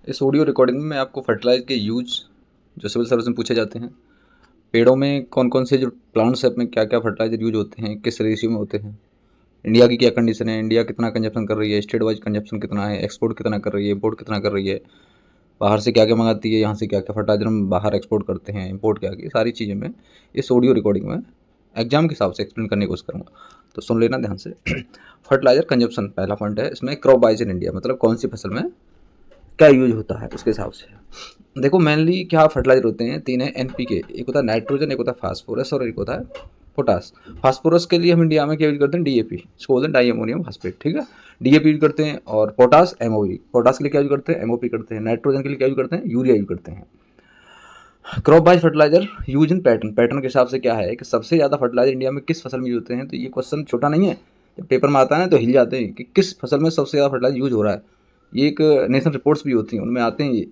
इस audio recording में मैं आपको फर्टिलाइजर के यूज जो सिविल सर्विस में पूछे जाते हैं, पेड़ों में कौन कौन से जो प्लांट्स है में क्या क्या फर्टिलाइजर यूज होते हैं, किस रेशियो में होते हैं, इंडिया की क्या कंडीशन है, इंडिया कितना कंजप्शन कर रही है, स्टेट वाइज कंजप्शन कितना है, एक्सपोर्ट कितना कर रही है, इंपोर्ट कितना कर रही है, बाहर से क्या क्या मंगाती है, यहाँ से क्या क्या फर्टिलाइजर हम बाहर एक्सपोर्ट करते हैं, इंपोर्ट क्या की सारी चीज़ें मैं इस ऑडियो रिकॉर्डिंग में एग्जाम के हिसाब से एक्सप्लेन करने की कोशिश करूँगा। तो सुन लेना ध्यान से। फर्टिलाइजर कंजप्शन पहला पॉइंट है इसमें, क्रॉप वाइज इन इंडिया मतलब कौन सी फसल में क्या यूज होता है उसके हिसाब से। देखो मेनली क्या फर्टिलाइजर होते हैं, तीन है एनपीके, एक होता है नाइट्रोजन, एक होता है फास्फोरस और एक होता है पोटास। फास्फोरस के लिए हम इंडिया में क्या यूज करते हैं, डीएपी, इसको बोलते हैं डाई अमोनियम फास्फेट, ठीक है। डीएपी यूज करते हैं। और पोटास एमओपी, पोटास के लिए क्या यूज करते हैं, एमओपी करते हैं। नाइट्रोजन के लिए क्या यूज करते हैं, यूरिया यूज करते हैं। Crop wise fertilizer use in pattern, pattern के हिसाब से क्या है कि सबसे ज़्यादा फर्टिलाइजर इंडिया में किस फसल में यूज होते हैं। तो ये क्वेश्चन छोटा नहीं है, जब पेपर में आता है ना तो हिल जाते हैं कि किस फसल में सबसे ज़्यादा फर्टिलाइजर यूज हो रहा है। ये एक नेशनल रिपोर्ट्स भी होती हैं, उनमें आते हैं ये,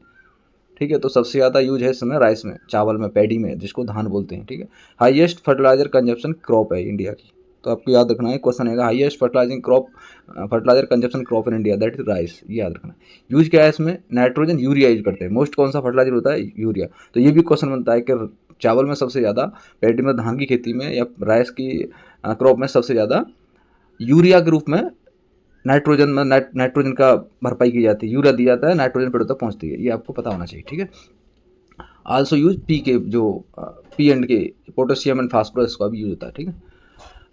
ठीक है। तो सबसे ज़्यादा यूज है इस समय राइस में, चावल में, पैडी में, जिसको धान बोलते हैं, ठीक है। हाईएस्ट फर्टिलाइजर कंजप्शन क्रॉप है इंडिया की, तो आपको याद रखना है, क्वेश्चन है highest fertilizing crop, fertilizer consumption crop in India, that is rice, ये याद रखना है। यूज क्या है इसमें, नाइट्रोजन, यूरिया यूज करते हैं। मोस्ट कौन सा फर्टिलाइजर होता है, यूरिया। तो ये भी क्वेश्चन बनता है कि चावल में सबसे ज़्यादा, पैडी में, धान की खेती में या राइस की क्रॉप में सबसे ज़्यादा यूरिया के रूप में नाइट्रोजन में नाइट्रोजन का भरपाई की जाती है, यूरिया दिया जाता है, नाइट्रोजन पेड़ों तक पहुंचती है, ये आपको पता होना चाहिए, ठीक है। आल्सो यूज पी के, जो पी एंड के, पोटेशियम एंड फास्फोरस का भी यूज होता है, ठीक है।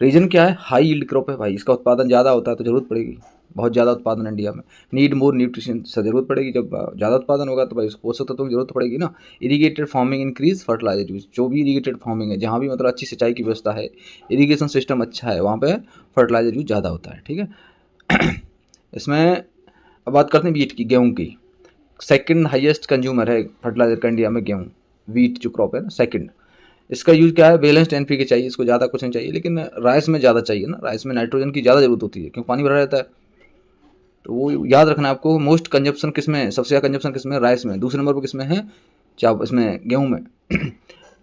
रीजन क्या है, हाई यील्ड क्रॉप है भाई, इसका उत्पादन ज़्यादा होता है तो ज़रूरत पड़ेगी, बहुत ज़्यादा उत्पादन इंडिया में। नीड मोर न्यूट्रिशन से ज़रूरत पड़ेगी, जब ज़्यादा उत्पादन होगा तो भाई उसको पोषक तत्वों की जरूरत पड़ेगी ना। Irrigated farming increase fertilizer use, जो भी इरीगेटेड फार्मिंग है, जहाँ भी मतलब अच्छी सिंचाई की व्यवस्था है, इरीगेशन सिस्टम अच्छा है, वहाँ पे फर्टिलाइजर यूज ज़्यादा होता है, ठीक है। इसमें अब बात करते हैं वीट की, गेहूँ की। सेकंड हाईएस्ट कंज्यूमर है फर्टिलाइजर का इंडिया में गेहूँ, वीट जो क्रॉप है ना, सेकंड। इसका यूज क्या है, बैलेंस्ड एनपीके चाहिए, इसको ज़्यादा कुछ नहीं चाहिए, लेकिन राइस में ज़्यादा चाहिए ना, राइस में नाइट्रोजन की ज़्यादा जरूरत होती है, क्योंकि पानी भरा रहता है। तो वो याद रखना है आपको, मोस्ट कंजप्शन किस में, सबसे ज़्यादा कंजप्शन किस में, राइस में। दूसरे नंबर पर किस में है, चावल, इसमें गेहूँ में।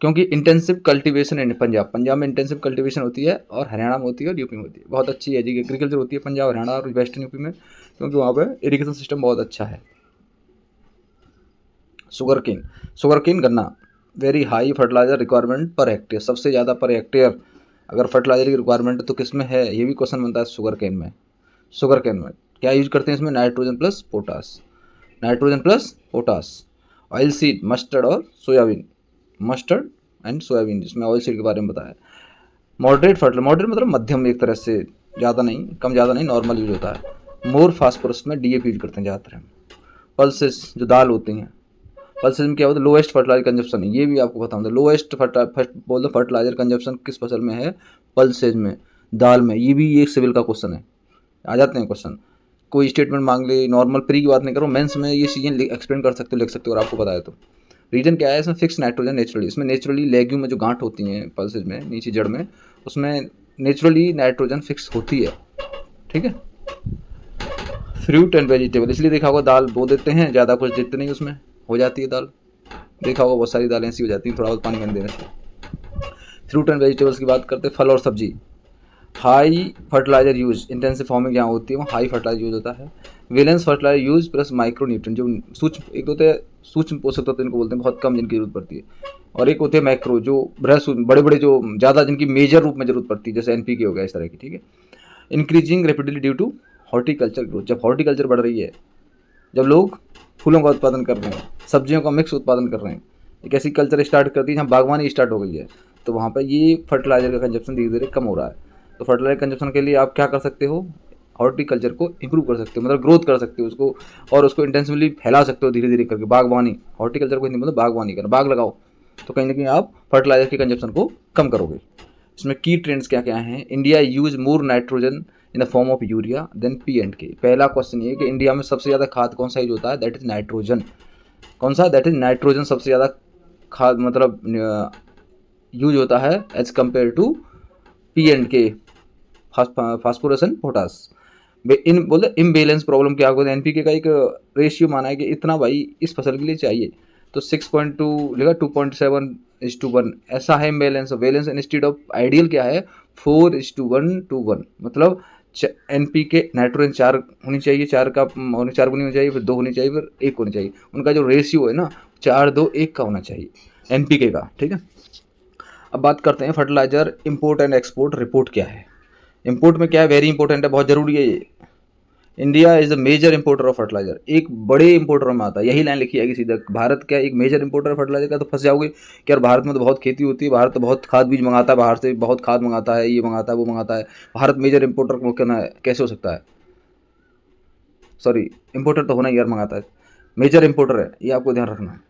क्योंकि intensive cultivation in Punjab, Punjab में इंटेंसिव कल्टीवेशन होती है, और हरियाणा में होती है, और यूपी में होती है। बहुत अच्छी एग्रीकल्चर होती है पंजाब, हरियाणा और वेस्टर्न यूपी में, क्योंकि वहाँ पर इरीगेशन सिस्टम बहुत अच्छा है। शुगर केन, शुगर केन गन्ना, very high fertiliser requirement per hectare, सबसे ज़्यादा पर हेक्टेयर अगर फर्टिलाइजर की रिक्वायरमेंट तो किस में है, ये भी क्वेश्चन बनता है शुगर केन में। शुगर केन में क्या यूज करते हैं, इसमें nitrogen plus potash, nitrogen plus potash. Oil seed, mustard और सोयाबीन, मस्टर्ड एंड सोयाबीन, जिसमें ऑयल सीड के बारे में बताया। मॉडरेट फर्टिलाइजर, मॉडरेट मतलब मध्यम एक तरह से, ज़्यादा नहीं, कम ज़्यादा नहीं, नॉर्मल यूज होता है। मोर फास्फोरस में डीएपी यूज करते हैं ज़्यादातर हम। पल्सेस जो दाल होती हैं, पल्सेस में क्या होता है, लोएस्ट फर्टिलाइजर कंजप्शन है, ये भी आपको पता होता है। लोएस्ट बोल दो फर्टिलाइजर कंजप्शन किस फसल में है, पल्सेज में, दाल में। ये भी एक सिविल का क्वेश्चन है, आ जाते हैं क्वेश्चन, कोई स्टेटमेंट मांग ले, नॉर्मल प्री की बात नहीं करो, मेंस में ये चीज़ें एक्सप्लेन कर सकते हो, लिख सकते हो, और आपको पता है तो। रीजन क्या है, इसमें फिक्स नाइट्रोजन नेचुरली, इसमें नेचुरली लेग्यूम में जो गांठ होती हैं पल्सेज में, नीचे जड़ में, उसमें नेचुरली नाइट्रोजन फिक्स होती है, ठीक है। फ्रूट एंड वेजिटेबल, इसलिए देखा होगा दाल बो देते हैं, ज़्यादा कुछ देते नहीं, उसमें हो जाती है दाल, देखा होगा बहुत सारी दालें ऐसी हो जाती हैं थोड़ा बहुत पानी कम देने से। फ्रूट एंड वेजिटेबल्स की बात करते हैं, फल और सब्जी। High fertilizer use, intensive farming जहाँ होती है वहाँ हाई फर्टिलाइजर यूज होता है। Balance fertilizer use plus micronutrient, जो सूक्ष्म, एक होते हैं सूक्ष्म पोषक तत्व इनको बोलते हैं, बहुत कम जिनकी जरूरत पड़ती है, और एक होते हैं मैक्रो, जो बड़े बड़े जो ज़्यादा जिनकी मेजर रूप में जरूरत पड़ती है, जैसे एनपीके हो गया, इस तरह की, ठीक है। Increasing rapidly due to horticulture growth, जब हॉर्टिकल्चर बढ़ रही है, जब लोग फूलों का उत्पादन कर रहे हैं, सब्जियों का मिक्स उत्पादन कर रहे हैं, एक ऐसी कल्चर स्टार्ट कर दी जहाँ बागवानी स्टार्ट हो गई है, तो वहाँ पर ये फर्टिलाइजर का कंजप्शन धीरे धीरे कम हो रहा है। तो फर्टिलाइजर कंजप्शन के लिए आप क्या कर सकते हो, हॉर्टिकल्चर को इंप्रूव कर सकते हो, मतलब ग्रोथ कर सकते हो उसको, और उसको इंटेंसिवली फैला सकते हो धीरे धीरे करके। बागवानी, हॉर्टिकल्चर को हिंदी मतलब बागवानी करना, बाग लगाओ, तो कहीं ना कहीं आप फर्टिलाइजर के कंजप्शन को कम करोगे। इसमें की ट्रेंड्स क्या क्या हैं, India use more nitrogen in the form of urea than P and K. पहला क्वेश्चन ये है कि इंडिया में सबसे ज़्यादा खाद कौन सा यूज होता है, दैट इज नाइट्रोजन। कौन सा, दैट इज नाइट्रोजन, सबसे ज़्यादा खाद मतलब यूज होता है as compare to P and K, phosphorus and potash. इन बोलते इम्बेलेंस प्रॉब्लम क्या होता है, एनपीके का एक रेशियो माना है कि इतना भाई इस फसल के लिए चाहिए, तो 6.2 लेगा, 2.7:1, ऐसा है imbalance. Balance instead of ideal क्या है, 4:1:1, मतलब NPK नाइट्रोजन 4 होनी चाहिए, 4 का 4 गुनी होनी चाहिए, फिर 2 होनी चाहिए, फिर 1 होनी चाहिए। उनका जो रेशियो है ना 4-2-1 का होना चाहिए NPK का, ठीक है। अब बात करते हैं fertilizer import and export report क्या है। इंपोर्ट में क्या है, वेरी इंपॉर्टेंट है, बहुत जरूरी है ये। India is the major importer of fertilizer, एक बड़े इंपोर्टर में आता है, यही लाइन लिखी जाएगी सीधा। भारत क्या एक मेजर इंपोर्टर है फर्टिलाइजर का, तो फंस जाओगे कि यार भारत में तो बहुत खेती होती है, भारत तो बहुत खाद बीज मंगाता है, बाहर से बहुत खाद मंगाता है, ये मंगाता है वो मंगाता है, भारत मेजर इंपोर्टर को कहना है, कैसे हो सकता है? सॉरी, इंपोर्टर तो होना ही यार, मंगाता है, मेजर इंपोर्टर है, ये आपको ध्यान रखना है।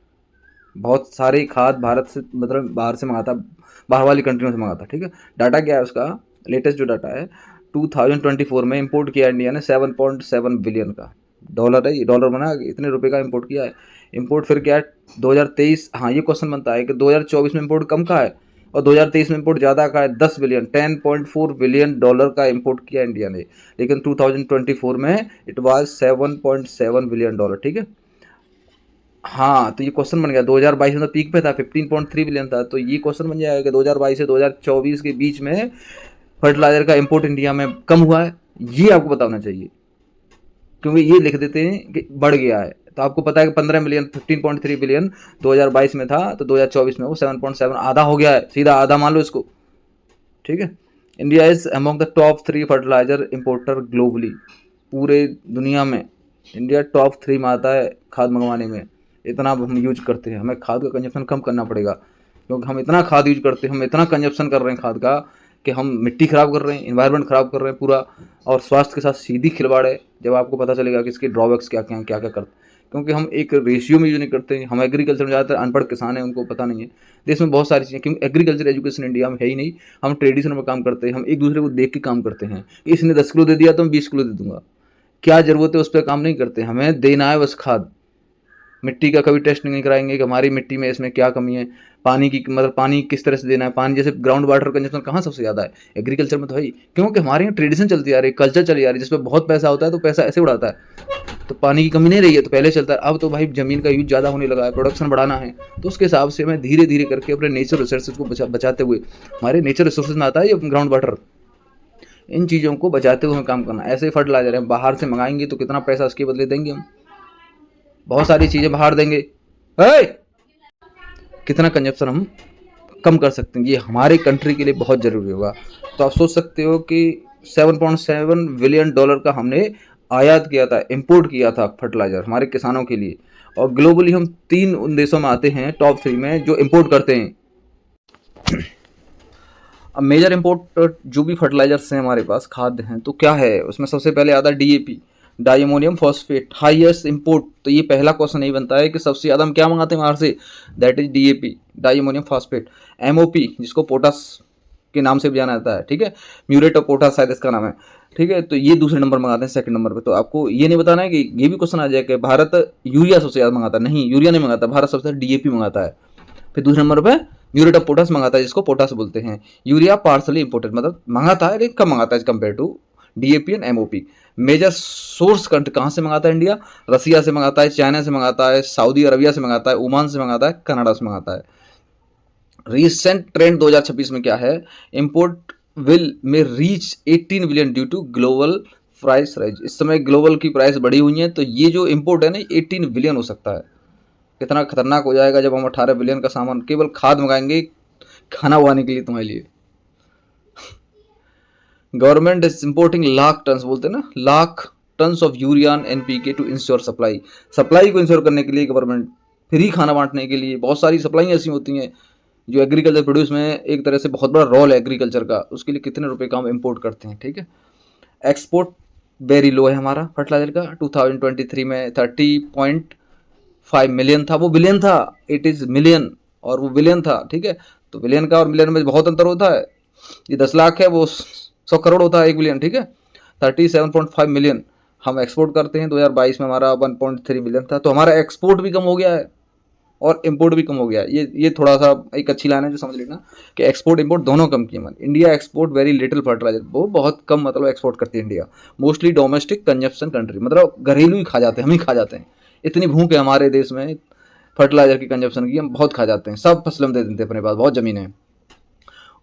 बहुत सारे खाद भारत से मतलब बाहर से मंगाता, बाहर वाली कंट्रियों से मंगाता, ठीक है। डाटा क्या है उसका, लेटेस्ट जो डाटा है 2024 में इंपोर्ट किया इंडिया ने 7.7 बिलियन का डॉलर है, ये डॉलर बना, इतने रुपए का इंपोर्ट किया है। इंपोर्ट फिर क्या है 2023, हाँ ये क्वेश्चन बनता है कि 2024 में इंपोर्ट कम का है और 2023 में इंपोर्ट ज़्यादा का है, 10 बिलियन 10.4 बिलियन डॉलर का इंपोर्ट किया इंडिया ने, लेकिन 2024 में इट वाज 7.7 बिलियन डॉलर, ठीक है। हाँ तो ये क्वेश्चन बन गया, 2022 में तो पीक पे था, 15.3 बिलियन था, तो ये क्वेश्चन बन जाएगा कि 2022 से 2024 के बीच में फर्टिलाइजर का इंपोर्ट इंडिया में कम हुआ है, ये आपको बताना चाहिए, क्योंकि ये लिख देते हैं कि बढ़ गया है। तो आपको पता है कि 15 मिलियन 15.3 बिलियन 2022 में था, तो 2024 में वो 7.7 आधा हो गया है, सीधा आधा मान लो इसको, ठीक है। India is among the top 3 fertilizer importer globally, पूरे दुनिया में इंडिया टॉप 3 में आता है खाद मंगवाने में। इतना हम यूज करते हैं, हमें खाद का कंजप्शन कम करना पड़ेगा, क्योंकि हम इतना खाद यूज करते हैं, हम इतना कंजप्शन कर रहे हैं खाद का कि हम मिट्टी ख़राब कर रहे हैं, इन्वायरमेंट ख़राब कर रहे हैं पूरा, और स्वास्थ्य के साथ सीधी खिलवाड़ है। जब आपको पता चलेगा कि इसके ड्रॉबैक्स क्या क्या क्या क्या करते, क्योंकि हम एक रेशियो में यूज नहीं करते हैं। हम एग्रीकल्चर में ज़्यादातर अनपढ़ किसान हैं, उनको पता नहीं है देश में बहुत सारी चीज़ें, क्योंकि एग्रीकल्चर एजुकेशन इंडिया में है ही नहीं। हम ट्रेडिशन में काम करते हैं, हम एक दूसरे को देख के काम करते हैं, इसने 10 किलो दे दिया तो मैं 20 किलो दे दूंगा, क्या ज़रूरत है उस पर काम नहीं करते। हमें देना है बस खाद, मिट्टी का कभी टेस्ट नहीं कराएंगे कि हमारी मिट्टी में इसमें क्या कमी है, पानी की मतलब पानी किस तरह से देना है, पानी जैसे ग्राउंड वाटर कंजप्शन कहाँ सबसे ज़्यादा है, एग्रीकल्चर में तो है ही, क्योंकि हमारे यहाँ ट्रेडिशन चलती आ रही है, कल्चर चली आ रही है, जिसमें बहुत पैसा होता है तो पैसा ऐसे उड़ाता है। तो पानी की कमी नहीं रही है तो पहले चलता है, अब तो भाई ज़मीन का यूज ज़्यादा होने लगा है, प्रोडक्शन बढ़ाना है, तो उसके हिसाब से हमें धीरे धीरे करके अपने नेचर रिसोर्सेज को बचाते हुए, हमारे नेचर रिसोर्सेज में आता है ये ग्राउंड वाटर, इन चीज़ों को बचाते हुए हमें काम करना। ऐसे ही फर्टिलाइजर है, बाहर से मंगाएंगे तो कितना पैसा उसके बदले देंगे हम, बहुत सारी चीज़ें बाहर देंगे, कितना कंजप्शन हम कम कर सकते हैं, ये हमारे कंट्री के लिए बहुत ज़रूरी होगा। तो आप सोच सकते हो कि 7.7 बिलियन डॉलर का हमने आयात किया था, इंपोर्ट किया था फर्टिलाइज़र हमारे किसानों के लिए, और ग्लोबली हम 3 उन देशों में आते हैं टॉप 3 में जो इंपोर्ट करते हैं। अब मेजर इंपोर्ट जो भी फर्टिलाइजर्स हैं हमारे पास, खाद्य हैं, तो क्या है उसमें सबसे पहले आता है DAP, di ammonium phosphate, highest import. तो ये पहला क्वेश्चन नहीं बनता है कि सबसे ज़्यादा हम क्या मंगाते हैं बाहर से, that is DAP, di ammonium phosphate. MOP जिसको पोटास के नाम से भी जाना जाता है, ठीक है, म्यूरेट ऑफ पोटास शायद इसका नाम है, ठीक है। तो ये दूसरे नंबर मंगाते हैं, सेकंड नंबर पे। तो आपको ये नहीं बताना है कि ये भी क्वेश्चन आ जाए कि भारत यूरिया सबसे ज़्यादा मंगाता है, नहीं यूरिया नहीं मंगाता, भारत सबसे ज़्यादा DAP मंगाता है। फिर दूसरे नंबर पे म्यूरेट ऑफ पोटास मंगाता है, जिसको पोटास बोलते हैं। यूरिया पार्सली इंपोर्टेड, मतलब मंगाता है लेकिन कम मंगाता है compare to DAP and MOP। Major source country कहाँ से मंगाता है इंडिया, रसिया से मंगाता है, चाइना से मंगाता है, सऊदी अरबिया से मंगाता है, ओमान से मंगाता है, कनाडा से मंगाता है। रिसेंट ट्रेंड 2026 में क्या है, इंपोर्ट विल में reach 18 billion due to global price rise. इस समय ग्लोबल की प्राइस बढ़ी हुई है, तो ये जो इंपोर्ट है ना 18 बिलियन हो सकता है। कितना खतरनाक हो जाएगा जब हम 18 बिलियन का सामान केवल खाद मंगाएंगे खाना उगाने के लिए तुम्हारे लिए। Government is importing lakh ton, बोलते हैं ना, lakh tons of urea and NPK to ensure supply. Supply को इंश्योर करने के लिए गवर्नमेंट, फ्री खाना बांटने के लिए, बहुत सारी सप्लाई ऐसी होती हैं जो एग्रीकल्चर प्रोड्यूस में एक तरह से बहुत बड़ा रोल है एग्रीकल्चर का, उसके लिए कितने रुपए का हम इंपोर्ट करते हैं, ठीक है। एक्सपोर्ट वेरी लो है हमारा फर्टिलाइजर का, 2023 में 30.5 मिलियन था, वो बिलियन था, इट इज़ मिलियन और वो बिलियन था, ठीक है। तो बिलियन का और मिलियन में बहुत अंतर होता है, ये 10 लाख है, वो 100 करोड़ होता है 1 बिलियन, ठीक है। 37.5 मिलियन हम एक्सपोर्ट करते हैं, 2022 में हमारा 1.3 मिलियन था, तो हमारा एक्सपोर्ट भी कम हो गया है और इंपोर्ट भी कम हो गया है। ये थोड़ा सा एक अच्छी लाइन है जो समझ लेना कि एक्सपोर्ट इंपोर्ट दोनों कम किए। मन India export very little fertilizer, वो बहुत कम मतलब एक्सपोर्ट करती है India, mostly domestic consumption country, मतलब घरेलू ही खा जाते हैं, हम ही खा जाते हैं। इतनी भूख है हमारे देश में फर्टिलाइजर की कंजप्शन की, हम बहुत खा जाते हैं, सब फसल हम दे देते हैं अपने पास, बहुत ज़मीन है।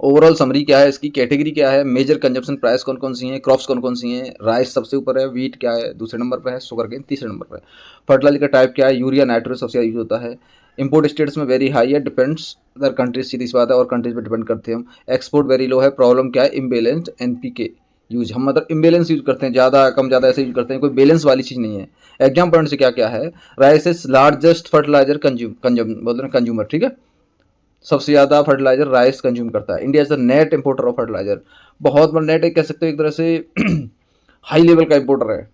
ओवरऑल समरी क्या है इसकी, कैटेगरी क्या है, मेजर कंजप्शन प्राइस कौन कौन सी हैं, क्रॉप्स कौन कौन सी हैं, राइस सबसे ऊपर है, व्हीट क्या है दूसरे नंबर पर है, शुगर केन तीसरे नंबर पर है, फर्टिलाइजर का टाइप क्या है, यूरिया नाइट्रोजन सबसे ज़्यादा यूज होता है, इंपोर्ट स्टेट्स में वेरी हाई है, डिपेंड्स अदर कंट्रीज, सीधी सी बात है और कंट्रीज पर डिपेंड करते हैं हम, एक्सपोर्ट वेरी लो है, प्रॉब्लम क्या है, इम्बेलेंस्ड एनपीके यूज, हम मतलब इम्बेलेंस यूज करते हैं, ज़्यादा कम ज़्यादा ऐसे यूज करते हैं, कोई बैलेंस वाली चीज़ नहीं है। एग्जाम पॉइंट से क्या क्या है, rice is largest fertilizer consume बोलते हैं कंज्यूमर, ठीक है, सबसे ज़्यादा फर्टिलाइजर राइस कंज्यूम करता है। India is the net importer of fertilizer, बहुत बड़ा नेट कह सकते हो एक तरह से हाई लेवल का इंपोर्टर है।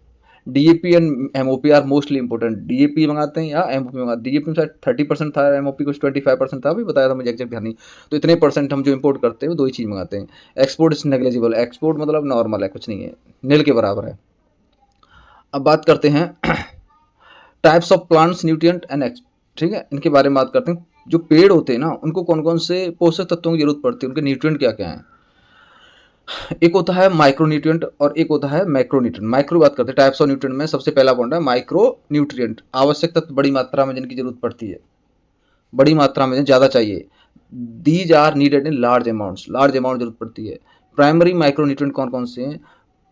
DAP and MOP are mostly important, DAP मंगाते हैं या एमओपी मंगाते हैं, डीएपी में शायद 30% था, एमओपी कुछ 25% था, अभी बताया था मुझे एग्जैक्ट ध्यान नहीं, तो इतने परसेंट हम जो इंपोर्ट करते हैं वो दो ही चीज़ मंगाते हैं। एक्सपोर्ट इज नेग्लिजिबल, एक्सपोर्ट मतलब नॉर्मल है, कुछ नहीं है, नील के बराबर है। अब बात करते हैं types of plants nutrient and ठीक है, इनके बारे में बात करते हैं। जो पेड़ होते हैं ना उनको कौन कौन से पोषक तत्वों की जरूरत पड़ती है, उनके न्यूट्रिएंट क्या क्या हैं। एक होता है माइक्रो न्यूट्रिएंट और एक होता है मैक्रो न्यूट्रिएंट। माइक्रो बात करते हैं टाइप्स ऑफ न्यूट्रिएंट में, सबसे पहला पॉइंट है माइक्रो न्यूट्रिएंट, आवश्यक तत्व बड़ी मात्रा में जिनकी जरूरत पड़ती है, बड़ी मात्रा में ज़्यादा चाहिए। These are needed in large amounts, large amount जरूरत पड़ती है। प्राइमरी माइक्रो न्यूट्रिएंट कौन कौन से हैं,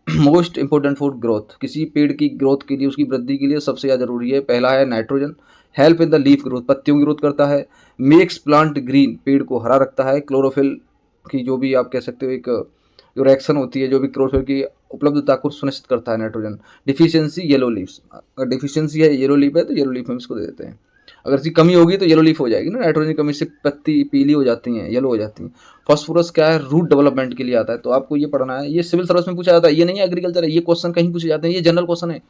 मोस्ट इंपॉर्टेंट फॉर ग्रोथ, किसी पेड़ की ग्रोथ के लिए उसकी वृद्धि के लिए सबसे ज़्यादा जरूरी है। पहला है nitrogen, help in the leaf growth, पत्तियों की ग्रोथ करता है। मेक्स प्लांट ग्रीन, पेड़ को हरा रखता है। क्लोरोफिल की जो भी आप कह सकते हो एक जो रिएक्शन होती है, जो भी क्लोरोफिल की उपलब्धता को सुनिश्चित करता है नाइट्रोजन। डिफिशियंसी येलो लीव्स, अगर डिफिशियंसी है येलो लीफ है तो येलो लीफ हम इसको दे देते हैं। अगर इसकी कमी होगी तो येलो लीफ हो जाएगी ना, नाइट्रोजन की कमी से पत्ती पीली हो जाती हैं, येलो हो जाती हैं। फॉस्फोरस क्या है, रूट डेवलपमेंट के लिए आता है, तो आपको ये पढ़ना है, ये सिविल सर्विस में पूछा जाता है, ये नहीं एग्रीकल्चर है, ये क्वेश्चन कहीं पूछे जाते हैं, ये जनरल क्वेश्चन है,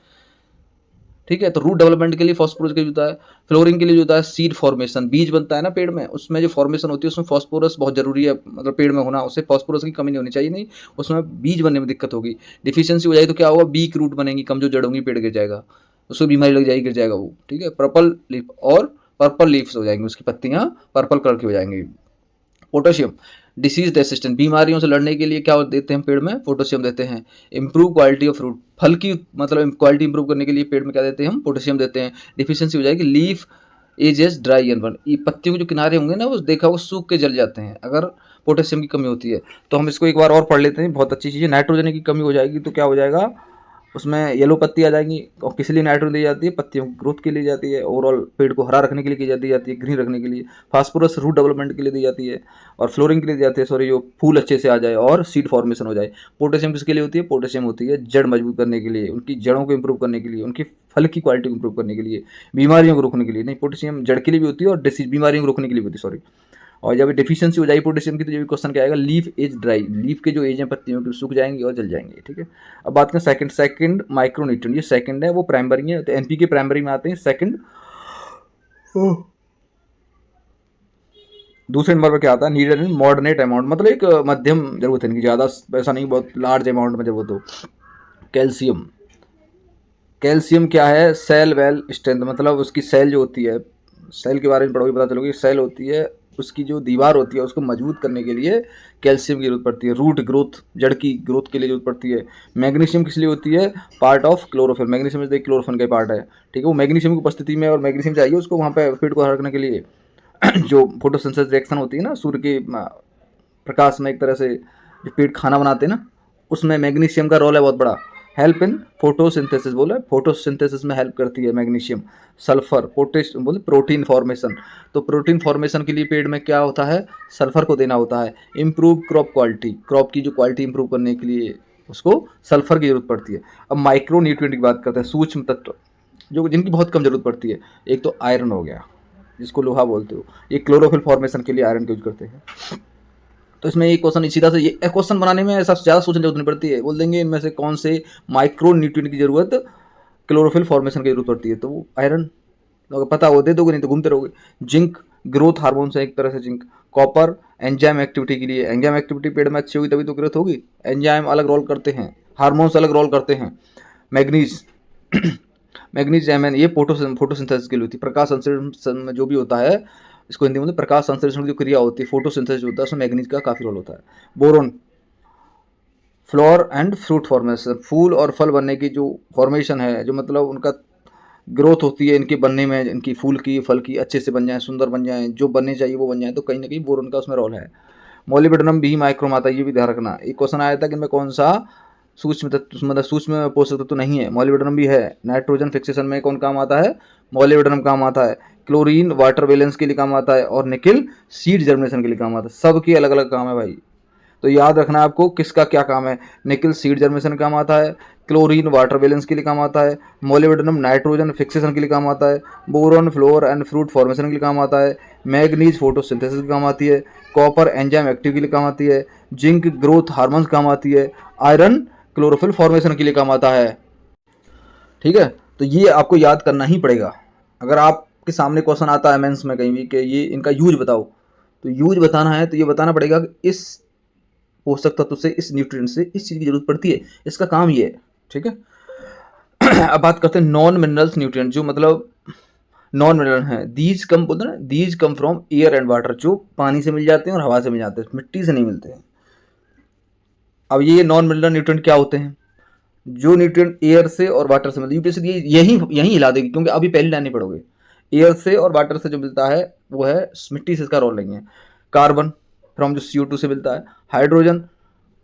ठीक है। तो रूट डेवलपमेंट के लिए फॉस्फोरस का होता है, फ्लोरिंग के लिए जो होता है सीड फॉर्मेशन, बीज बनता है ना पेड़ में, उसमें जो फॉर्मेशन होती है उसमें फॉस्फोरस बहुत जरूरी है, मतलब पेड़ में होना, उससे फॉस्फोरस की कमी नहीं होनी चाहिए, नहीं उसमें बीज बनने में दिक्कत होगी। डिफिशियंसी हो जाएगी तो क्या होगा, वीक रूट बनेंगी, कमजोर जड़ होंगी, पेड़ गिर जाएगा, उसको बीमारी लग जाएगी, गिर जाएगा वो, ठीक है। पर्पल लीफ और पर्पल लीव्स हो जाएंगी, उसकी पत्तियां पर्पल कलर की हो जाएंगी। पोटेशियम डिसीज रेसिस्टेंट, बीमारियों से लड़ने के लिए क्या देते हैं पेड़ में, पोटेशियम देते हैं। इंप्रूव क्वालिटी ऑफ फ्रूट, फल की मतलब क्वालिटी इंप्रूव करने के लिए पेड़ में क्या देते हैं हम, पोटेशियम देते हैं। डिफिशियंसी हो जाएगी leaf edges dry and burn, ये पत्तियों के जो किनारे होंगे ना वो देखा वो सूख के जल जाते हैं अगर पोटेशियम की कमी होती है। तो हम इसको एक बार और पढ़ लेते हैं, बहुत अच्छी चीज़ है। नाइट्रोजन की कमी हो जाएगी तो क्या हो जाएगा, उसमें येलो पत्ती आ जाएंगी, और किस लिए नाइट्रोजन दी जाती है, पत्तियों की ग्रोथ के लिए जाती है, ओवरऑल पेड़ को हरा रखने के लिए दी जाती है, ग्रीन रखने के लिए। फास्फोरस रूट डेवलपमेंट के लिए दी जाती है, और फ्लोरिंग के लिए दी जाती है, सॉरी, जो फूल अच्छे से आ जाए और सीड फॉर्मेशन हो जाए। पोटेशियम किसके लिए होती है, पोटेशियम होती है जड़ मजबूत करने के लिए, उनकी जड़ों को इंप्रूव करने के लिए, उनकी फल की क्वालिटी को इंप्रूव करने के लिए, बीमारियों को रोकने के लिए। नहीं, पोटेशियम जड़ के लिए भी होती है और डिसीज बीमारियों को रोकने के लिए भी होती है, सॉरी। और जब डिफिशियंसी हो जाएगी पोटेशियम की तो ये भी क्वेश्चन क्या आएगा, लीफ एज ड्राई, लीफ के जो एज हैं पत्तियों की सूख जाएंगी और जल जाएंगे, ठीक है। अब बात करें सेकंड माइक्रोन्यूट्रिएंट, ये सेकंड है, वो प्राइमरी है, तो एनपीके प्राइमरी में आते हैं। सेकंड दूसरे नंबर पर क्या आता है, नीडेड इन मॉडरेट अमाउंट, मतलब एक मध्यम जरूरत है इनकी, ज़्यादा पैसा नहीं, बहुत लार्ज अमाउंट में जरूरत हो। कैल्शियम, कैल्शियम क्या है, सेल वेल स्ट्रेंथ, मतलब उसकी सेल जो होती है, सेल के बारे में पढ़ोगे पता चलोगे, सेल होती है उसकी जो दीवार होती है उसको मजबूत करने के लिए कैल्शियम की जरूरत पड़ती है। रूट ग्रोथ, जड़ की ग्रोथ के लिए जरूरत पड़ती है। मैग्नीशियम किस लिए होती है, पार्ट ऑफ क्लोरोफिल, मैग्नीशियम इस क्लोरोफिल का पार्ट है, ठीक है। वो मैग्नीशियम की उपस्थिति में, और मैग्नीशियम चाहिए उसको वहाँ पे पेड़ को हरा रखने के लिए जो फोटोसिंथेसिस रिएक्शन होती है ना, सूर्य के प्रकाश में एक तरह से जो पेड़ खाना बनाते हैं ना, उसमें मैग्नीशियम का रोल है बहुत बड़ा। हेल्प इन फोटोसिंथेसिस, बोला फोटोसिंथेसिस में हेल्प करती है मैग्नीशियम। सल्फर, पोटेशियम बोले प्रोटीन फॉर्मेशन, तो प्रोटीन फॉर्मेशन के लिए पेड़ में क्या होता है, सल्फर को देना होता है। इम्प्रूव क्रॉप क्वालिटी, क्रॉप की जो क्वालिटी इंप्रूव करने के लिए उसको सल्फर की जरूरत पड़ती है। अब माइक्रो न्यूट्रिएंट की बात करते हैं, सूक्ष्म तत्व जो जिनकी बहुत कम जरूरत पड़ती है। एक तो आयरन हो गया, जिसको लोहा बोलते हो, ये क्लोरोफिल फॉर्मेशन के लिए आयरन का यूज करते हैं। तो इसमें एक क्वेश्चन सीधा से, ये क्वेश्चन बनाने में ऐसा ज़्यादा सोचने की जरूरत नहीं पड़ती है, बोल देंगे इनमें से कौन से माइक्रो न्यूट्रिएंट की जरूरत क्लोरोफिल फॉर्मेशन की जरूरत पड़ती है, तो वो आयरन, अगर पता वो दे दोगे, नहीं तो घूमते रहोगे। जिंक ग्रोथ हार्मोन है एक तरह से जिंक। कॉपर एंजाइम एक्टिविटी के लिए, एंजाइम एक्टिविटी पेड़ में अच्छी होगी तभी तो ग्रोथ होगी, एंजाइम अलग रोल करते हैं, हार्मोन्स अलग रोल करते हैं। मैग्नीज मैग्नीज एमएन, ये फोटोसिंथेसिस के लिए होती है, प्रकाश संश्लेषण में जो भी होता है, इसको हिंदी में प्रकाश संश्लेषण की जो क्रिया होती है, फोटोसिंथेसिस होता है, उसमें मैग्नीज का काफ़ी रोल होता है। Boron, flower and fruit formation, फूल और फल बनने की जो फॉर्मेशन है, जो मतलब उनका ग्रोथ होती है इनके बनने में, इनकी फूल की फल की अच्छे से बन जाए, सुंदर बन जाए, जो बनने चाहिए वो बन जाए, तो कहीं ना कहीं बोरोन का उसमें रोल है। मोलिब्डेनम भी माइक्रो में आता है, ये भी ध्यान रखना। एक क्वेश्चन आया था कि इनमें कौन सा सूक्ष्म तत्व मतलब सूक्ष्म पोषक तत्व नहीं है, मोलिब्डेनम भी है। नाइट्रोजन फिक्सेशन में कौन काम आता है, मोलिब्डेनम काम आता है। क्लोरीन वाटर बैलेंस के लिए काम आता है, और निकिल सीड जर्मिनेशन के लिए काम आता है। सबके अलग अलग काम है भाई, तो याद रखना है आपको किसका क्या काम है। निकिल सीड जर्मिनेशन काम आता है, क्लोरीन वाटर बैलेंस के लिए काम आता है, मोलिब्डेनम नाइट्रोजन फिक्सेशन के लिए काम आता है, boron floor and fruit formation के लिए काम आता है, मैग्नीज फोटोसिंथेसिस के काम आती है, कॉपर एंजाइम एक्टिव के लिए काम आती है, जिंक ग्रोथ हार्मोन्स काम आती है, आयरन क्लोरोफिल फॉर्मेशन के लिए काम आता है। ठीक है, तो ये आपको याद करना ही पड़ेगा। अगर आपके सामने क्वेश्चन आता है मेंस में कहीं भी कि ये इनका यूज बताओ, तो यूज बताना है तो ये बताना पड़ेगा कि इस पोषक तत्व से, इस न्यूट्रिएंट से इस चीज़ की जरूरत पड़ती है, इसका काम ये है। ठीक है। अब बात करते हैं नॉन मिनरल्स न्यूट्रिएंट, जो मतलब नॉन मिनरल हैं। दीज कम बोलते हैं ना, these come from air and water, जो पानी से मिल जाते हैं और हवा से मिल जाते हैं, मिट्टी से नहीं मिलते हैं। अब ये नॉन मिनरल न्यूट्रिएंट क्या होते हैं, जो न्यूट्रिएंट एयर से और वाटर से मिलते हैं, यूपीएससी यही हिला देगी, क्योंकि अभी पहली लाइन नहीं पढ़ोगे। एयर से और वाटर से जो मिलता है वो है, मिट्टी से इसका रोल नहीं है। कार्बन फ्रॉम जो CO2 से मिलता है, हाइड्रोजन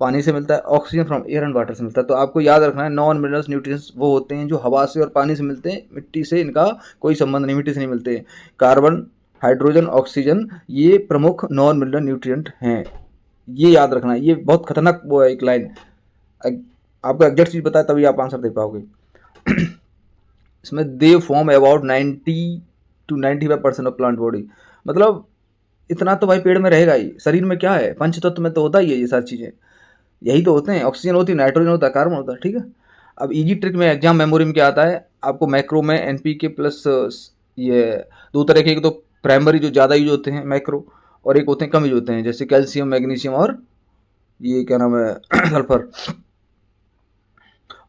पानी से मिलता है, oxygen from air and water से मिलता है। तो आपको याद रखना है नॉन मिनरल्स न्यूट्रिएंट्स वो होते हैं जो हवा से और पानी से मिलते हैं, मिट्टी से इनका कोई संबंध नहीं, मिट्टी से नहीं मिलते हैं। कार्बन, हाइड्रोजन, ऑक्सीजन ये प्रमुख नॉन मिनरल न्यूट्रिएंट हैं, ये याद रखना है। ये बहुत खतरनाक वो है एक लाइन, आपको एग्जैक्ट चीज़ बताए तभी आप आंसर दे पाओगे। इसमें they form about 90 to 95% of plant body, मतलब इतना तो भाई पेड़ में रहेगा ही। शरीर में क्या है, पंच तत्व में तो होता ही है ये सारी चीज़ें, यही तो होते हैं। ऑक्सीजन होती है, नाइट्रोजन होता है, कार्बन होता है। ठीक है, अब इजी ट्रिक में एग्जाम मेमोरी में क्या आता है आपको, मैक्रो में NPK प्लस ये दो तरह के, एक तो प्राइमरी जो ज़्यादा यूज होते हैं मैक्रो, और एक होते हैं कम यूज होते हैं, जैसे कैल्शियम, मैग्नीशियम और ये क्या नाम है सल्फर।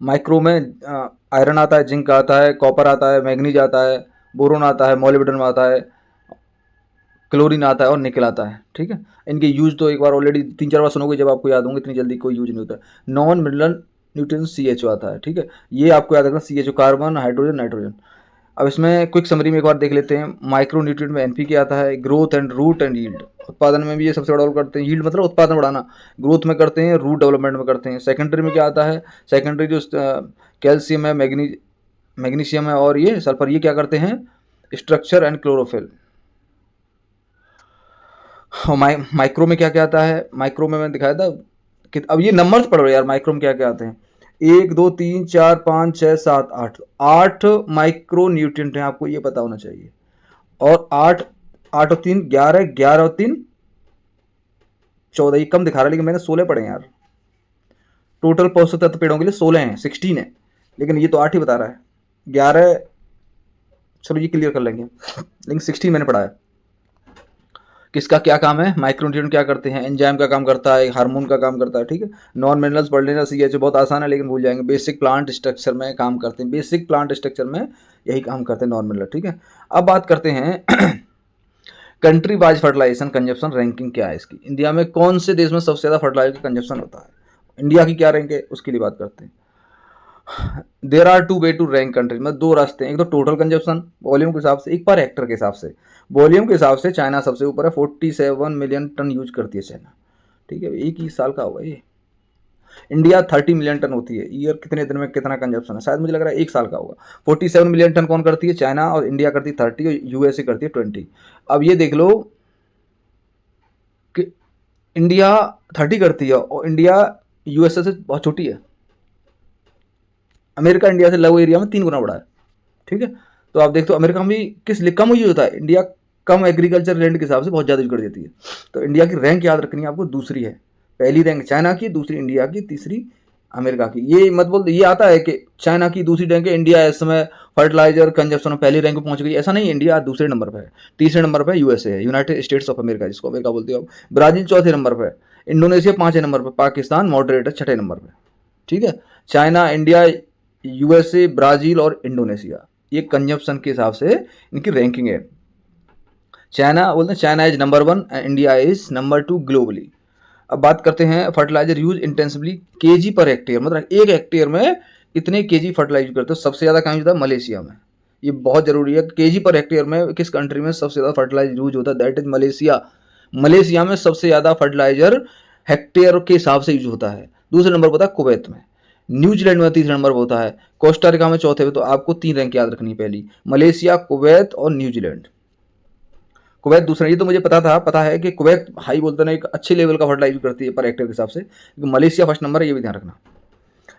माइक्रो में आयरन आता है, जिंक आता है, कॉपर आता है, मैग्नीज आता है, बोरोन आता है, मोलिब्डेनम आता है, क्लोरीन आता है और निकल आता है। ठीक है, इनके यूज तो एक बार ऑलरेडी 3-4 बार सुनोगे, जब आपको याद होंगे, इतनी जल्दी कोई यूज नहीं होता। नॉन मिनरल न्यूट्रिएंट CHO आता है। ठीक है, ये आपको याद रखना, CHO कार्बन, हाइड्रोजन, नाइट्रोजन। अब इसमें क्विक समरी में एक बार देख लेते हैं। माइक्रो न्यूट्रिएंट में NPK आता है, growth and root and yield, उत्पादन में भी ये सबसे बड़ा रोल करते हैं। यील्ड मतलब उत्पादन बढ़ाना, ग्रोथ में करते हैं, रूट डेवलपमेंट में करते हैं। सेकेंडरी में क्या आता है, सेकेंडरी जो कैल्शियम है, मैग्नीशियम है और ये सल्फर, ये क्या करते हैं, स्ट्रक्चर एंड क्लोरोफिल। माइक्रो में क्या क्या आता है, माइक्रो में मैंने दिखाया था कि अब ये नंबर्स पढ़ रहे यार, माइक्रो में क्या क्या आते हैं, 1 2 3 4 5 6 7 8 8 माइक्रो न्यूट्रिएंट हैं, आपको ये पता होना चाहिए। और 8 8 और 3 11, 11 और 3 14, ये कम दिखा रहा है लेकिन मैंने 16 पढ़े यार। टोटल पोषक तत्व पेड़ों के लिए 16 हैं, 16 है, लेकिन ये तो 8 ही बता रहा है। 11, चलो ये क्लियर कर लेंगे, लेकिन 16 मैंने पढ़ा है। किसका क्या काम है, माइक्रोन्यूट्रिएंट क्या करते हैं, एंजाइम का काम करता है, हार्मोन का काम करता है। ठीक है, नॉन मिनरल्स पढ़ लेना, CHO बहुत आसान है लेकिन भूल जाएंगे। बेसिक प्लांट स्ट्रक्चर में काम करते हैं, बेसिक प्लांट स्ट्रक्चर में यही काम करते हैं नॉन मिनरल। ठीक है, अब बात करते हैं country wise fertilization consumption ranking क्या है इसकी। इंडिया में कौन से देश में सबसे ज़्यादा फर्टिलाइजर का कंजप्शन होता है, इंडिया की क्या रैंक है उसके लिए बात करते हैं। There are 2 way to rank country, मतलब 2 रास्ते हैं, एक तो टोटल कंजप्शन वॉल्यूम के हिसाब से, एक पर हेक्टर के हिसाब से। वॉल्यूम के हिसाब से चाइना सबसे ऊपर है, 47 मिलियन टन यूज करती है चाइना। ठीक है, एक ही साल का होगा ये। इंडिया 30 मिलियन टन होती है, ईयर कितने दिन में कितना कंजप्शन है, शायद मुझे लग रहा है एक साल का होगा। 47 मिलियन टन कौन करती है, चाइना, और इंडिया करती है 30 और USA करती है 20। अब ये देख लो कि इंडिया 30 करती है और इंडिया USA से बहुत छोटी है। अमेरिका इंडिया से लगभग एरिया में 3 गुना बड़ा है। ठीक है, तो आप देखते हो अमेरिका में भी किस लिए कम यूज होता है, इंडिया कम एग्रीकल्चर लैंड के हिसाब से बहुत ज़्यादा यूज कर देती है। तो इंडिया की रैंक याद रखनी है आपको, दूसरी है, पहली रैंक चाइना की, दूसरी इंडिया की, तीसरी अमेरिका की। ये मत बोल, ये आता है कि चाइना की दूसरी रैंक है, इंडिया इस समय फर्टिलाइजर कंजप्शन में पहली रैंक पर पहुंच गई, ऐसा नहीं है। इंडिया दूसरे नंबर पर है, तीसरे नंबर पर USA है, यूनाइटेड स्टेट्स ऑफ अमेरिका जिसको अमेरिका बोलते हो। ब्राजील चौथे नंबर पर, इंडोनेशिया 5वें नंबर पर, पाकिस्तान मॉडरेट है 6ठे नंबर पर। ठीक है, चाइना, इंडिया, USA, ब्राज़ील और इंडोनेशिया, ये कंजप्शन के हिसाब से इनकी रैंकिंग है। चाइना बोलते हैं China is number 1 and India is number 2 globally. अब बात करते हैं fertiliser use intensively KG per hectare, मतलब एक हेक्टेयर में कितने केजी फर्टिलाइज करते हो। सबसे ज़्यादा कहाँ यूज होता है, मलेशिया में। ये बहुत जरूरी है, केजी पर हेक्टेयर में किस कंट्री में सबसे ज़्यादा फर्टिलाइजर यूज होता है, दैट इज मलेशिया। मलेशिया में सबसे ज़्यादा फर्टिलाइजर हेक्टेयर के हिसाब से यूज होता है। दूसरे नंबर पर होता है कुवैत में। न्यूजीलैंड में तीसरे नंबर पर होता है। कोस्टारिका में चौथे पे। तो आपको 3 रैंक याद रखनी है पहली, मलेशिया, कुवैत और न्यूजीलैंड। कुवैत दूसरा, ये तो मुझे पता है कि कुवैत हाई बोलते हैं, एक अच्छे लेवल का फर्टिलाइजर करती है पर हेक्टेयर के हिसाब से। मलेशिया फर्स्ट नंबर है, ये भी ध्यान रखना।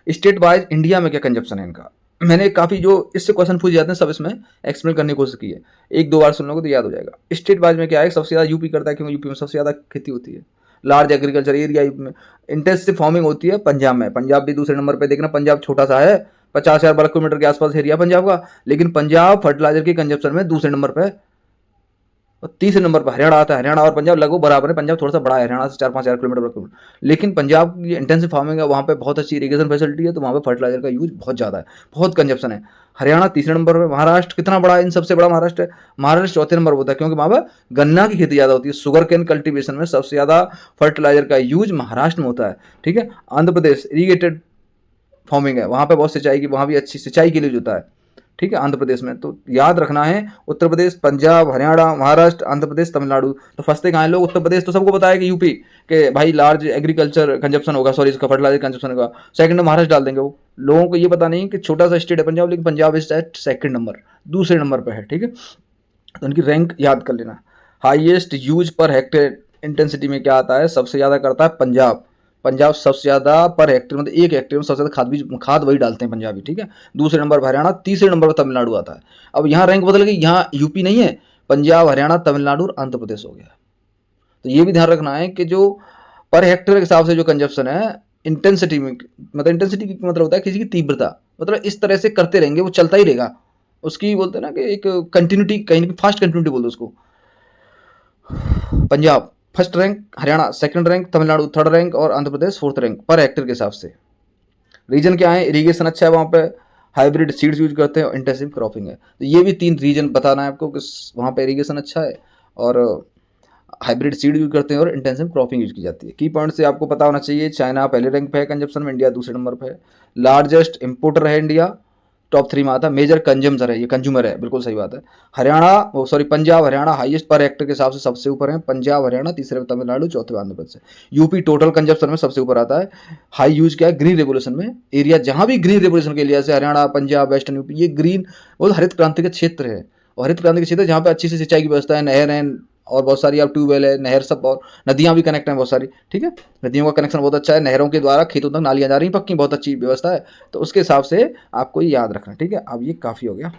स्टेट वाइज इंडिया में क्या कंजप्शन है इनका, मैंने काफ़ी जो इससे क्वेश्चन पूछ जाते हैं सब इसमें एक्सप्लेन करने की कोशिश की है। 1-2 बार सुन लोगे तो याद हो जाएगा। स्टेट वाइज में क्या है, सबसे ज़्यादा यूपी करता है, क्योंकि यूपी में सबसे ज़्यादा खेती होती है, लार्ज एग्रीकल्चर एरिया यूपी में। इंटेंसिव फार्मिंग होती है पंजाब में, पंजाब भी दूसरे नंबर पर। देखना पंजाब छोटा सा है, 50,000 वर्ग किलोमीटर के आसपास एरिया पंजाब का, लेकिन पंजाब फर्टिलाइजर के कंजप्शन में दूसरे नंबर पर है। और तीसरे नंबर पर हरियाणा आता है। हरियाणा और पंजाब लगभग बराबर है, पंजाब थोड़ा सा बड़ा है हरियाणा से 4-5 हज़ार किलोमीटर, लेकिन पंजाब की इंटेंसिव फार्मिंग है, वहाँ पे बहुत अच्छी इरीगेशन फैसिलिटी है, तो वहाँ पे फर्टिलाइजर का यूज बहुत ज़्यादा है, बहुत कंजप्शन है। हरियाणा तीसरे नंबर पर। महाराष्ट्र कितना बड़ा है, इन सबसे बड़ा महाराष्ट्र है। महाराष्ट्र चौथे नंबर पर होता है, क्योंकि वहाँ पर गन्ना की खेती ज़्यादा होती है। शुगर केन कल्टिवेशन में सबसे ज़्यादा फर्टिलाइजर का यूज महाराष्ट्र में होता है। ठीक है। आंध्र प्रदेश इरीगेटेड फार्मिंग है, वहाँ पर बहुत सिंचाई की, वहाँ भी अच्छी सिंचाई के लिए होता है। ठीक है, आंध्र प्रदेश में। तो याद रखना है, उत्तर प्रदेश, पंजाब, हरियाणा, महाराष्ट्र, आंध्र प्रदेश, तमिलनाडु। तो फंसते कहाँ हैं लोग, उत्तर प्रदेश तो सबको पता है कि यूपी के भाई लार्ज एग्रीकल्चर कंजप्शन होगा, सॉरी इसका फर्टिलाइजर कंजप्शन होगा। सेकंड में महाराष्ट्र डाल देंगे वो। लोगों को ये पता नहीं कि छोटा सा स्टेट है पंजाब, लेकिन पंजाब इस सेकंड नंबर, दूसरे नंबर पर है। ठीक है, तो उनकी रैंक याद कर लेना। Highest use per hectare intensity में क्या आता है, सबसे ज़्यादा करता है पंजाब। पंजाब सबसे ज़्यादा पर हेक्टेयर, मतलब 1 हेक्टेयर में सबसे ज़्यादा खाद वही डालते हैं पंजाबी। ठीक है, दूसरे नंबर पर हरियाणा, तीसरे नंबर पर तमिलनाडु आता है। अब यहाँ रैंक बदल गई, यहाँ यूपी नहीं है, पंजाब, हरियाणा, तमिलनाडु और आंध्र प्रदेश हो गया। तो ये भी ध्यान रखना है कि जो पर हेक्टेयर के हिसाब से जो कंजप्शन है इंटेंसिटी में, मतलब इंटेंसिटी की मतलब होता है किसी की तीव्रता, मतलब इस तरह से करते रहेंगे वो चलता ही रहेगा। उसकी बोलते हैं ना कि एक कंटिन्यूटी, कहीं ना फास्ट कंटिन्यूटी बोलते उसको। Punjab first rank, Haryana second rank, Tamil Nadu third rank और Andhra Pradesh fourth rank per hectare के हिसाब से। रीजन क्या है, इरीगेशन अच्छा है वहाँ पे, हाइब्रिड सीड्स यूज करते हैं और इंटेंसिव क्रॉपिंग है। तो ये भी 3 रीजन बताना है आपको कि वहाँ पे इरीगेशन अच्छा है और हाइब्रिड सीड यूज करते हैं और इंटेंसिव क्रॉपिंग यूज की जाती है। की पॉइंट से आपको पता होना चाहिए, चाइना पहले रैंक पे है कंजप्शन में, इंडिया दूसरे नंबर पे है। लार्जेस्ट इंपोर्टर है इंडिया, टॉप 3 में आता है। मेजर कंज्यूमर है, ये कंज्यूमर है, बिल्कुल सही बात है। Haryana sorry Punjab Haryana highest per hectare के हिसाब से सबसे ऊपर है। पंजाब हरियाणा, तीसरे पे तमिलनाडु, चौथे पे Andhra Pradesh. UP total consumption में सबसे ऊपर आता है। हाई यूज क्या है, ग्रीन रेवोल्यूशन में एरिया, जहाँ भी ग्रीन रेवोल्यूशन के लिए, जैसे हरियाणा, पंजाब, वेस्टर्न यूपी, ये ग्रीन बहुत हरित क्रांति के क्षेत्र है। और हरित क्रांति के क्षेत्र जहाँ पे अच्छी से सिंचाई की व्यवस्था है, नहर है और बहुत सारी अब ट्यूबवेल है, नहर सब, और नदियाँ भी कनेक्ट हैं बहुत सारी। ठीक है, नदियों का कनेक्शन बहुत अच्छा है, नहरों के द्वारा खेतों तक नालियाँ जा रही हैं पक्की, बहुत अच्छी व्यवस्था है। तो उसके हिसाब से आपको ये याद रखना। ठीक है, अब ये काफ़ी हो गया।